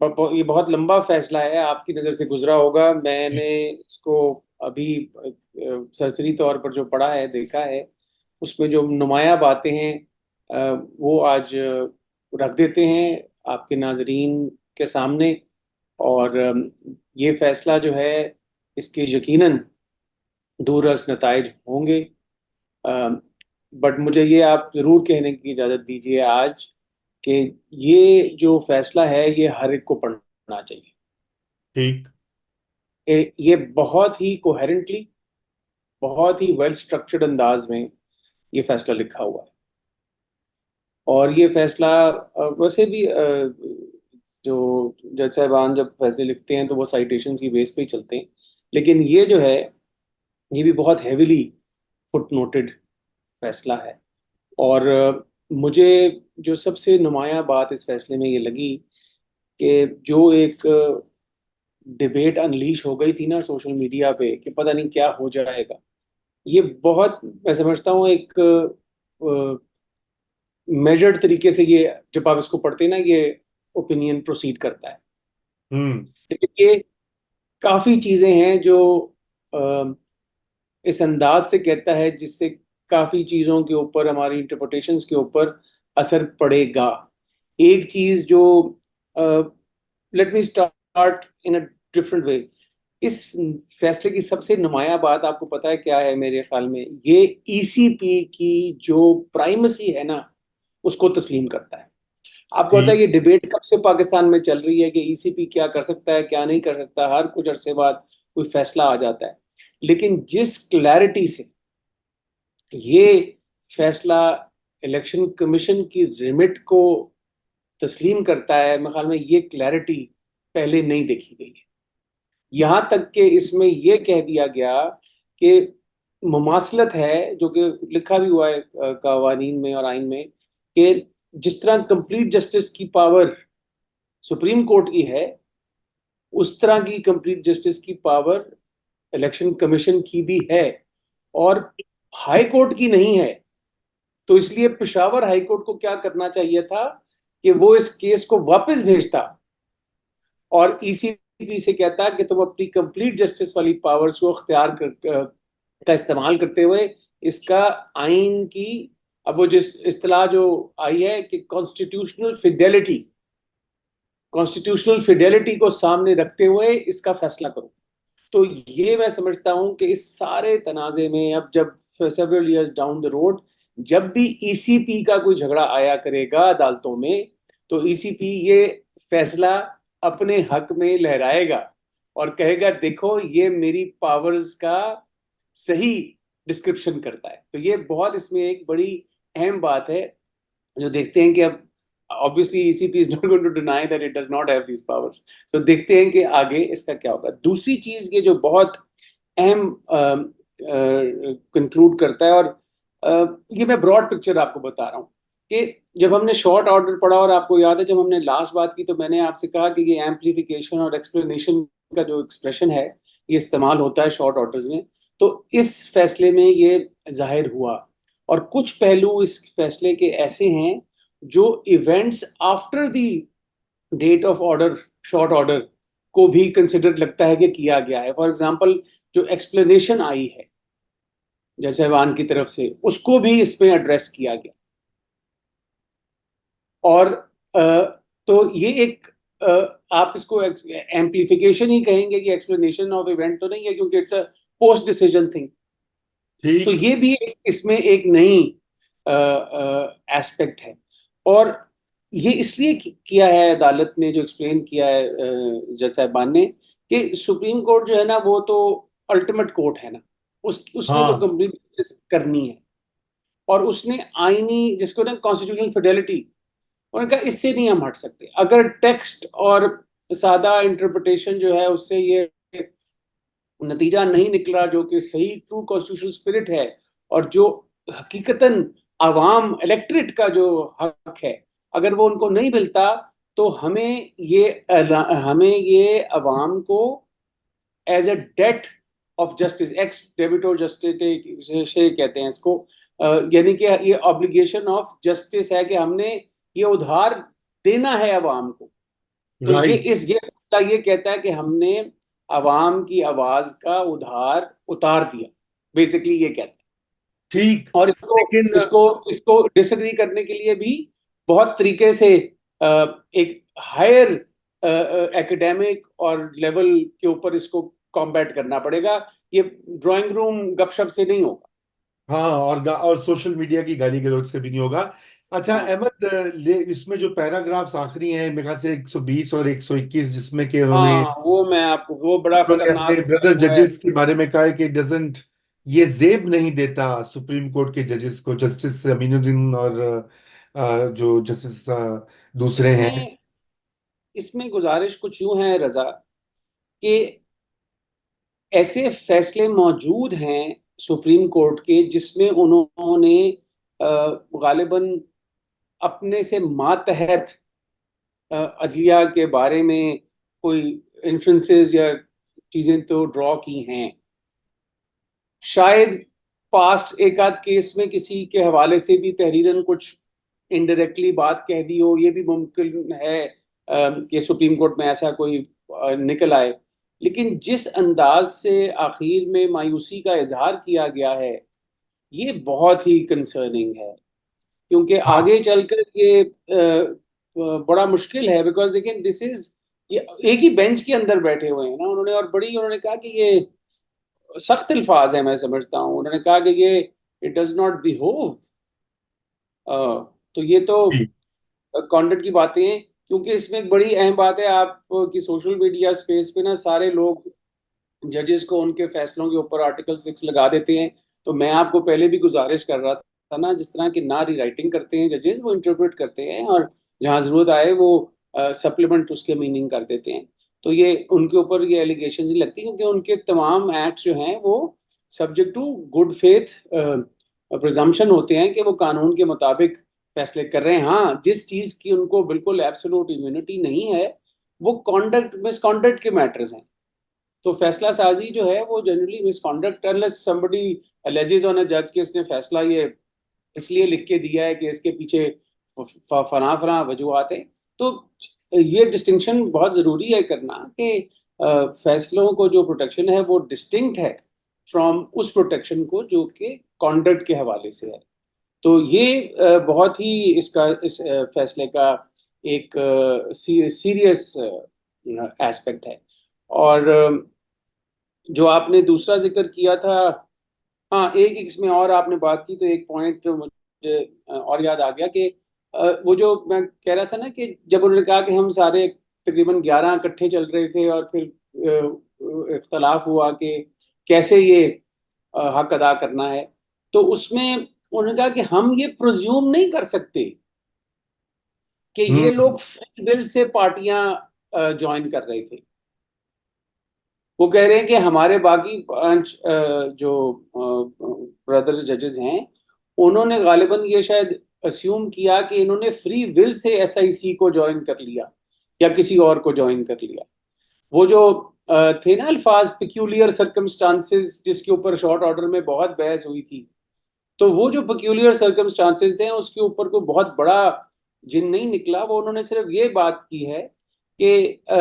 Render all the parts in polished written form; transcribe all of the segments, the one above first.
ये बहुत लंबा फैसला है, आपकी नज़र से गुजरा होगा। मैंने इसको अभी सरसरी तौर पर जो पढ़ा है, देखा है, उसमें जो नुमाया बातें हैं वो आज रख देते हैं आपके नाजरीन के सामने। और ये फैसला जो है, इसके यकीनन दूरअज़ नताइज होंगे। बट मुझे ये आप ज़रूर कहने की इजाज़त दीजिए आज कि ये जो फैसला है ये हर एक को पढ़ना चाहिए। ठीक। ये बहुत ही कोहेरेंटली, बहुत ही वेल स्ट्रक्चर्ड अंदाज में ये फैसला लिखा हुआ है। और ये फैसला वैसे भी जो जज साहबान जब फैसले लिखते हैं तो वो साइटेशंस की बेस पे ही चलते हैं, लेकिन ये जो है ये भी बहुत हैविली फुट नोटेड फैसला है। और मुझे जो सबसे नुमाया बात इस फैसले में ये लगी कि जो एक डिबेट अनलीश हो गई थी ना सोशल मीडिया पे कि पता नहीं क्या हो जाएगा, ये बहुत, मैं समझता हूँ, एक मेजर्ड तरीके से ये, जब आप इसको पढ़ते हैं ना, ये ओपिनियन प्रोसीड करता है। हम्म। लेकिन ये काफी चीजें हैं जो अ, इस अंदाज से कहता है जिससे काफी चीजों के ऊपर, हमारी इंटरप्रिटेशंस के ऊपर असर पड़ेगा। एक चीज जो, let me start in a different way. इस फैसले की सबसे नुमाया बात आपको पता है क्या है? मेरे ख्याल में ये ईसीपी की जो प्राइमेसी है ना, उसको तस्लीम करता है। आपको पता है ठीक। ये डिबेट कब से पाकिस्तान में चल रही है कि ईसीपी क्या कर सकता है, क्या नहीं कर सकता। हर कुछ अरसे बाद कोई फैसला आ जाता है, लेकिन जिस क्लैरिटी से ये फैसला इलेक्शन कमीशन की रिमिट को तस्लीम करता है, मेरे ख्याल में ये क्लैरिटी पहले नहीं देखी गई है। यहां तक कि इसमें यह कह दिया गया कि मुमासलत है, जो कि लिखा भी हुआ है कवानीन में और आइन में, कि जिस तरह कंप्लीट जस्टिस की पावर सुप्रीम कोर्ट की है, उस तरह की कंप्लीट जस्टिस की पावर इलेक्शन कमीशन की भी है, और हाई कोर्ट की नहीं है। तो इसलिए पेशावर हाई कोर्ट को क्या करना चाहिए था कि वो इस केस को वापस भेजता और ईसीपी से कहता कि तुम अपनी कंप्लीट जस्टिस वाली पावर्स को अख्तियार का इस्तेमाल करते हुए इसका आइन की, अब वो जिस इस्तेलाह जो आई है कि कॉन्स्टिट्यूशनल फिडेलिटी को सामने रखते हुए इसका फैसला करो। तो ये मैं समझता हूं कि इस सारे तनाजे में अब जब several years down the road जब भी ईसीपी का कोई झगड़ा आया करेगा अदालतों में, तो ईसीपी ये फैसला अपने हक में लहराएगा और कहेगा देखो ये मेरी पावर्स का सही डिस्क्रिप्शन करता है। तो ये बहुत इसमें एक बड़ी अहम बात है जो देखते हैं कि अब obviously ECP is not going to deny that it does not have these powers. तो देखते हैं कि आगे इसका क्या होगा। दूसरी चीज ये जो बहुत अहम कंक्लूड करता है, और ये मैं ब्रॉड पिक्चर आपको बता रहा हूँ कि जब हमने शॉर्ट ऑर्डर पढ़ा, और आपको याद है जब हमने लास्ट बात की तो मैंने आपसे कहा कि ये एम्पलीफिकेशन और एक्सप्लेनेशन का जो एक्सप्रेशन है ये इस्तेमाल होता है शॉर्ट ऑर्डर्स में। तो इस फैसले में ये जाहिर हुआ। और कुछ पहलू इस फैसले के ऐसे हैं जो events after the date of order, short order, को भी कंसिडर लगता है कि किया गया है। फॉर एग्जांपल, जो एक्सप्लेनेशन आई है जैसे वान की तरफ से, उसको भी इसमें एड्रेस किया गया। और तो ये एक आप इसको एम्पलीफिकेशन ही कहेंगे कि एक्सप्लेनेशन ऑफ इवेंट तो नहीं है, क्योंकि it's a post decision thing. तो ठीक। ये भी इसमें एक नई एस्पेक्ट है। और ये इसलिए किया है अदालत ने, जो एक्सप्लेन किया है जज साहबान ने, कि सुप्रीम कोर्ट जो है ना वो तो अल्टीमेट कोर्ट है ना, उसने तो हाँ। कंप्लीट जस्टिस करनी है। और उसने आईनी, जिसको ना कॉन्स्टिट्यूशनल फिडेलिटी, उन्होंने कहा इससे नहीं हम हट सकते। अगर टेक्स्ट और सादा इंटरप्रिटेशन जो है उससे ये नतीजा नहीं निकला जो कि सही ट्रू कॉन्स्टिट्यूशनल स्पिरिट है, और जो हकीकतन आवाम इलेक्ट्रेट का जो हक है, अगर वो उनको नहीं मिलता, तो हमें ये अवाम को as a debt of justice, ex debito justitiae से कहते हैं इसको, यानी कि ये ऑब्लिगेशन ऑफ जस्टिस है कि हमने ये उधार देना है अवाम को। तो राइट। ये फैसला ये कहता है कि हमने अवाम की आवाज का उतार दिया, बेसिकली ये कहता है। ठीक। और इसको लेकिन इसको इसको डिसएग्री करने के लिए भी बहुत तरीके से एक हायर एकेडमिक और लेवल के ऊपर इसको कॉम्बैट करना पड़ेगा। ये ड्राइंग रूम गपशप से नहीं होगा। हाँ, और सोशल मीडिया की गाली गलौज से भी नहीं होगा। अच्छा हाँ, अहमद, इसमें जो पैराग्राफ्स आखिरी हैं मेरे ख्याल से 120 और 121, जिसमें कि उन्होंने हाँ, वो मैं आपको, वो बड़ा अपने खतरनाक ब्रदर वो है। जजेस के बारे में कहा है कि डजंट, ये जेब नहीं देता सुप्रीम कोर्ट के जजेस को, जस्टिस अमीनुद्दीन और जो जस्टिस दूसरे हैं। इसमें इसमें गुजारिश कुछ यूं है रजा, कि ऐसे फैसले मौजूद हैं सुप्रीम कोर्ट के जिसमें उन्होंने अ, गालिबन अपने से मातहत अदलिया के बारे में कोई इन्फ्लुएंसेस या चीजें तो ड्रॉ की हैं। शायद पास्ट एक आध केस में किसी के हवाले से भी तहरीरन कुछ इनडायरेक्टली बात कह दी हो, ये भी मुमकिन है कि सुप्रीम कोर्ट में ऐसा कोई निकल आए। लेकिन जिस अंदाज से आखिर में मायूसी का इजहार किया गया है, ये बहुत ही कंसर्निंग है, क्योंकि हाँ। आगे चलकर ये बड़ा मुश्किल है। बिकॉज देखिए, दिस इज, ये एक ही बेंच के अंदर बैठे हुए हैं ना उन्होंने, और बड़ी उन्होंने कहा कि ये सख्त अल्फाज है, मैं समझता हूँ। उन्होंने कहा कि ये इट डज नॉट बिहोव। तो ये तो जी। कंटेंट की बातें हैं, क्योंकि इसमें एक बड़ी अहम बात है आप कि सोशल मीडिया स्पेस पे ना सारे लोग जजेस को उनके फैसलों के ऊपर आर्टिकल 6 लगा देते हैं। तो मैं आपको पहले भी गुजारिश कर रहा था ना, जिस तरह की ना रीराइटिंग करते हैं जजेस, वो इंटरप्रेट करते हैं, और जहां जरूरत आए वो सप्लीमेंट उसके मीनिंग कर देते हैं। तो ये उनके ऊपर ये एलिगेशन ही लगती है, क्योंकि उनके तमाम एक्ट जो हैं वो subject to good faith presumption होते हैं कि वो कानून के मुताबिक फैसले कर रहे हैं। हाँ, जिस चीज की उनको बिल्कुल एब्सोल्यूट इम्यूनिटी नहीं है, वो कॉन्डक्ट मिसकॉन्डक्ट के मैटर्स हैं। तो फैसला साजी जो है वो generally misconduct, unless somebody alleges on a जज कि इसने फैसला ये इसलिए लिख के दिया है कि इसके पीछे फना फना वजूहत है। तो ये डिस्टिंक्शन बहुत ज़रूरी है करना कि फैसलों को जो प्रोटेक्शन है वो डिस्टिंक्ट है फ्रॉम उस प्रोटेक्शन को जो कि कॉन्डक्ट के हवाले से है। तो ये बहुत ही इस फैसले का एक सीरियस एस्पेक्ट है। और जो आपने दूसरा जिक्र किया था, हाँ, एक एक इसमें और आपने बात की तो एक पॉइंट मुझे और याद आ गया कि वो जो मैं कह रहा था ना कि जब उन्होंने कहा कि हम सारे तकरीबन 11 इकट्ठे चल रहे थे और फिर इख्तलाफ हुआ कि कैसे ये हक अदा करना है, तो उसमें उन्होंने कहा कि हम ये प्रोज्यूम नहीं कर सकते कि ये हम्म। लोग फ्री विल से पार्टियां ज्वाइन कर रहे थे। वो कह रहे हैं कि हमारे बाकी 5 जो ब्रदर जजेस हैं, उन्होंने गालिबन ये शायद अस्यूम किया कि इन्होंने फ्री विल से एसआईसी को ज्वाइन कर लिया या किसी और को ज्वाइन कर लिया। वो जो थे ना अल्फाज पिक्यूलियर सर्कमस्टांसेस, जिसके ऊपर शॉर्ट ऑर्डर में बहुत बहस हुई थी, तो वो जो पिक्यूलियर सर्कमस्टांसेस थे उसके ऊपर कोई बहुत बड़ा जिन नहीं निकला। वो उन्होंने सिर्फ ये बात की है कि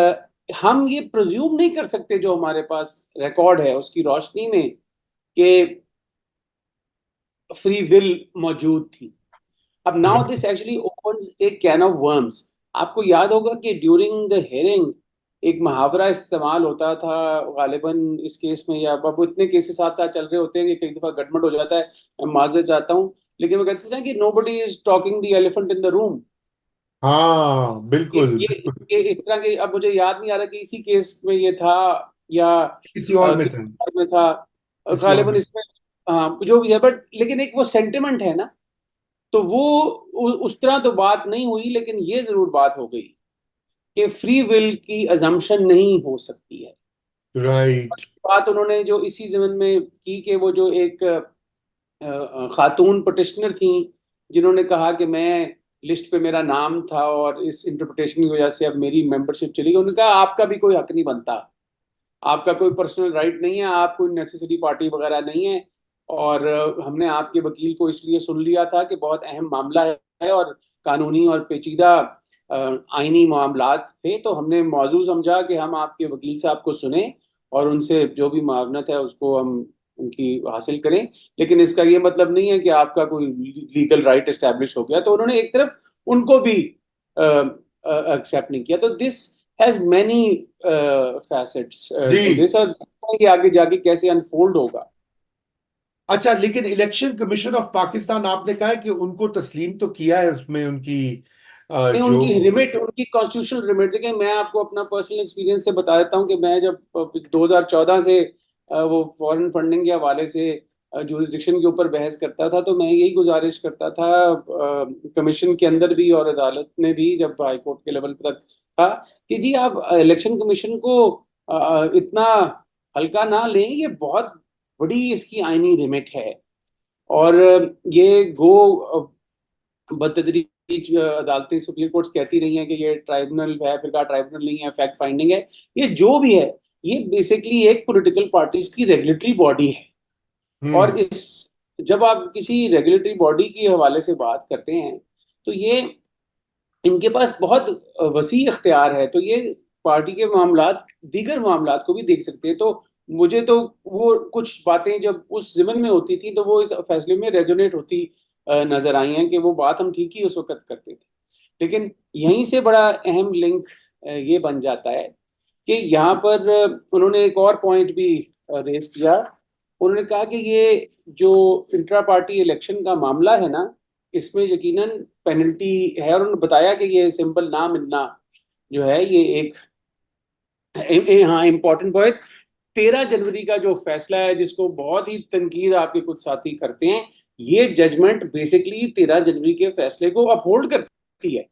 हम ये प्रोज्यूम नहीं कर सकते जो हमारे पास रिकॉर्ड है उसकी रोशनी में कि फ्री विल मौजूद थी। अब नाउ दिस एक्चुअली ओपन्स एक कैन ऑफ वर्म्स। आपको याद होगा कि ड्यूरिंग द हियरिंग एक मुहावरा इस्तेमाल होता था गालिबन इस केस में, या अब इतने केसेस साथ साथ चल रहे होते हैं कि कई दफा गड़बड़ हो जाता है, मैं माजरत चाहता हूँ। लेकिन वो कहते थे ना कि nobody is talking the elephant in the room. हाँ, ये बिल्कुल ये बिल्कुल। ये इस तरह के, अब मुझे याद नहीं आ रहा कि इसी केस में ये था या किसी और में किसी था। और में था। किसी और गालिबन में। इसमें, हाँ, जो भी है, बट लेकिन एक वो सेंटिमेंट है ना, तो वो उस तरह तो बात नहीं हुई, लेकिन ये जरूर बात हो गई कि फ्री विल की अजम्पशन नहीं हो सकती है। राइट। बात उन्होंने जो इसी जमीन में की कि वो जो एक खातून पटिशनर थी जिन्होंने कहा कि मैं लिस्ट पे मेरा नाम था और इस इंटरप्रिटेशन की वजह से अब मेरी मेंबरशिप चली गई, उन्होंने कहा आपका भी कोई हक नहीं बनता, आपका कोई पर्सनल राइट नहीं है, आप कोई नेसेसरी पार्टी वगैरह नहीं है। और हमने आपके वकील को इसलिए सुन लिया था कि बहुत अहम मामला है और कानूनी और पेचीदा आईनी मामलात थे, तो हमने मौजू समझा कि हम आपके वकील साहब को सुने और उनसे जो भी मावनत है उसको हम उनकी हासिल करें। लेकिन इसका ये मतलब नहीं है कि आपका कोई लीगल राइट एस्टेब्लिश हो गया। तो उन्होंने एक तरफ उनको भी एक्सेप्ट नहीं किया। तो this has many facets ji. To this, और कि आगे जाके कैसे अनफोल्ड होगा। अच्छा, लेकिन इलेक्शन कमीशन ऑफ पाकिस्तान, आपने कहा है कि उनको तस्लीम तो किया है उसमें उनकी नहीं, जो। उनकी रिमिट, उनकी कॉन्स्टिट्यूशनल रिमिट, देखिए मैं आपको अपना पर्सनल एक्सपीरियंस से बता देता हूँ कि मैं जब 2014 से वो फॉरेन फंडिंग के हवाले से जुरिस्डिक्शन के ऊपर बहस करता था, तो मैं यही गुजारिश करता था कमीशन के अंदर भी और अदालत में भी, जब हाई कोर्ट के लेवल तक था, कि जी आप इलेक्शन कमीशन को इतना हल्का ना लें, ये बहुत बड़ी इसकी आईनी रिमिट है। और ये गो बदतदरीज अदालतें सुप्रीम कोर्ट कहती रही हैं कि ये ट्राइब्यूनल है, फिर कहा ट्राइब्यूनल नहीं है, फैक्ट फाइंडिंग है। ये जो भी है, ये बेसिकली एक पॉलिटिकल पार्टीज की रेगुलेटरी बॉडी है। हम्म। और इस जब आप किसी रेगुलेटरी बॉडी के हवाले से बात करते हैं, तो ये इनके पास बहुत वसी इख्तियार है। तो ये पार्टी के मामलात, दीगर मामलात को भी देख सकते हैं। तो मुझे तो वो कुछ बातें जब उस ज़िमन में होती थी, तो वो इस फैसले में रेजोनेट होती नजर आई हैं कि वो बात हम ठीक ही उस वक्त करते थे। लेकिन यहीं से बड़ा अहम लिंक ये बन जाता है कि यहाँ पर उन्होंने एक और पॉइंट भी रेज किया। उन्होंने कहा कि ये जो इंट्रा पार्टी इलेक्शन का मामला है ना, इसमें यकीनन पेनल्टी है। और उन्होंने बताया कि ये सिंपल ना मिलना जो है, ये एक हाँ इम्पोर्टेंट पॉइंट, 13 जनवरी का जो फैसला है, जिसको बहुत ही तनकीद आपके कुछ साथी करते हैं, ये जजमेंट बेसिकली 13 जनवरी के फैसले को अपहोल्ड करती है।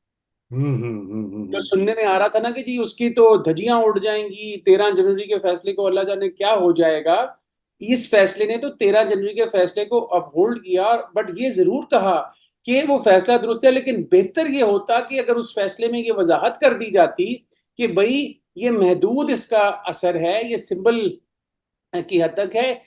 जो हम्म। सुनने में आ रहा था ना कि जी उसकी तो धज्जियां उड़ जाएंगी, 13 जनवरी के फैसले को अल्लाह जाने क्या हो जाएगा, इस फैसले ने तो 13 जनवरी के फैसले को अपहोल्ड किया। बट ये जरूर कहा कि वो फैसला दुरुस्त है, लेकिन बेहतर ये होता कि अगर उस फैसले में ये वजाहत कर दी जाती कि भाई ये महदूद इसका असर है, ये सिंबल की हद तक है,